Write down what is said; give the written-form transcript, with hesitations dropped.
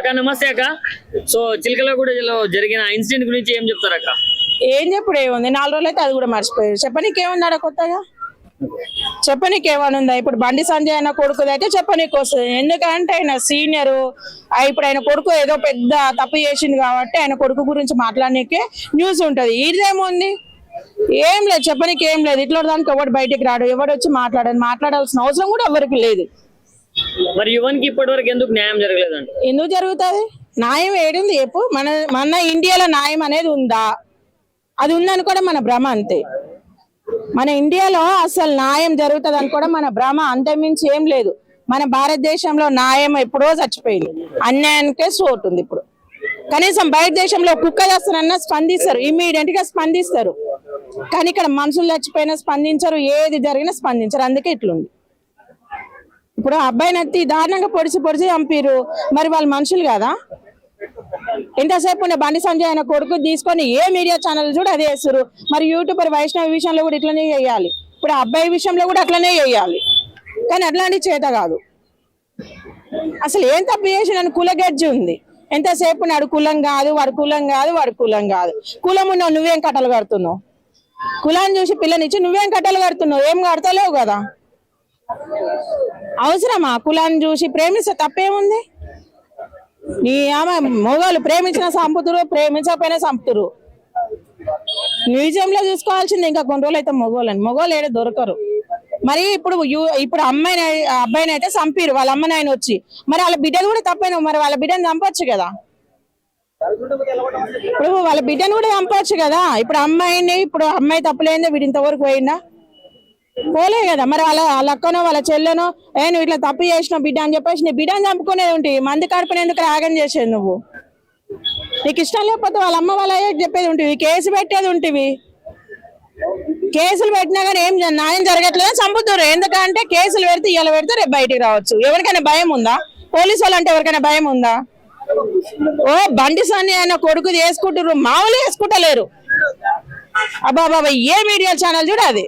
అక్క నమస్తే అక్క. సో చిలకలగూడలో జరిగిన ఇన్సిడెంట్ గురించి ఏం చెప్తారు అక్క? ఏం చెప్పుడు ఏముంది, 4 రోజులు అయితే అది కూడా మర్చిపోయారు. చెప్పనీకేముందా కొత్తగా? చెప్పనీకేమనుందా? ఇప్పుడు బండి సంజయ్ అన్న కొడుకుది అయితే చెప్పనీకి వస్తుంది. ఎందుకంటే ఆయన సీనియరు. ఇప్పుడు ఆయన కొడుకు ఏదో పెద్ద తప్పు చేసింది కాబట్టి ఆయన కొడుకు గురించి మాట్లాడనీకే న్యూస్ ఉంటది. ఇదేముంది, ఏం లేదు, చెప్పనీకి ఏం లేదు. ఇట్లా దానికి ఎవడు బయటికి రాడు, ఎవడు వచ్చి మాట్లాడాల్సిన అవసరం కూడా ఎవరికి లేదు. మరి యువన్కి ఇప్పటి వరకు ఎందుకు న్యాయం జరగలేదండి? ఎందుకు జరుగుతుంది? న్యాయం ఏడింది చెప్పు. మన ఇండియాలో న్యాయం అనేది ఉందా? అది ఉందనుకోవడం మన భ్రమ, అంతే. మన ఇండియాలో అసలు న్యాయం జరుగుతుంది అనుకోవడం మన భ్రమ, అంతమించి ఏం లేదు. మన భారతదేశంలో న్యాయం ఎప్పుడో చచ్చిపోయింది. అన్యాయానికే చోటు ఉంది. ఇప్పుడు కనీసం బయట దేశంలో కుక్క చేస్తానన్నా స్పందిస్తారు, ఇమ్మీడియట్ గా స్పందిస్తారు. కానీ ఇక్కడ మనుషులు చచ్చిపోయినా స్పందించరు, ఏది జరిగినా స్పందించరు. అందుకే ఇట్లుంది. ఇప్పుడు అబ్బాయిని అత్తి దారుణంగా పొడిచి చంపిరు. మరి వాళ్ళు మనుషులు కదా? ఎంతసేపు ఉండే బండి సంజయ్ అన్న కొడుకు తీసుకొని ఏ మీడియా ఛానల్ చూడ అదే వేస్తారు. మరి యూట్యూబర్ వైష్ణవి విషయంలో కూడా ఇట్లనే చేయాలి, ఇప్పుడు అబ్బాయి విషయంలో కూడా అట్లనే చేయాలి. కానీ అట్లాంటి చేత కాదు. అసలు ఏం తప్పు చేసి నన్ను కులగజ్జి ఉంది. ఎంతసేపు నాడు కులం కాదు, వాడు కులం కాదు, వాడు కులం కాదు. కులం ఉన్నావు, నువ్వేం కట్టలు కడుతున్నావు? కులాన్ని చూసి పిల్లనిచ్చి నువ్వేం కట్టలు కడుతున్నావు? ఏం కడతలేవు కదా. అవసరమా? కులాన్ని చూసి ప్రేమిస్తే తప్పేముంది? నీ ఆమె మొగోళ్ళు ప్రేమించిన చంపుతురు, ప్రేమించకపోయినా చంపుతురు. మ్యూజియంలో చూసుకోవాల్సింది. ఇంకా కొన్ని రోజులు అయితే మొగోళ్ళు ఏదో దొరకరు. మరి ఇప్పుడు అబ్బాయిని అయితే చంపిరు, వాళ్ళ అమ్మని ఆయన వచ్చి. మరి వాళ్ళ బిడ్డను కూడా తప్పైన, మరి వాళ్ళ బిడ్డను చంపొచ్చు కదా. ఇప్పుడు వాళ్ళ బిడ్డను కూడా చంపొచ్చు కదా. ఇప్పుడు అమ్మాయి తప్పులేందో వీడు ఇంతవరకు పోయిందా? పోలే కదా. మరి వాళ్ళ అక్కనో వాళ్ళ చెల్లెనో నువ్వు ఇట్లా తప్పు చేసినావు బిడ్డ అని చెప్పేసి నీ బిడ్డను చంపుకునేది ఉంటుంది. మంది కడుపుని ఎందుకు రాగం చేసేది? నువ్వు నీకు ఇష్టం లేకపోతే వాళ్ళ అమ్మ వాళ్ళ చెప్పేది ఉంటుంది, కేసు పెట్టేది ఉంటుంది. కేసులు పెట్టినా కానీ ఏం న్యాయం జరగట్లేదు, చంపుతారు. ఎందుకంటే కేసులు పెడితే ఇవాళ పెడితే రేపు బయటికి రావచ్చు. ఎవరికైనా భయం ఉందా? పోలీసు వాళ్ళు అంటే ఎవరికైనా భయం ఉందా? బండి సన్ని ఆయన కొడుకు వేసుకుంటారు, మామూలు వేసుకుంటలేరు. అబ్బా బాబా, ఏ మీడియా ఛానల్ చూడ అది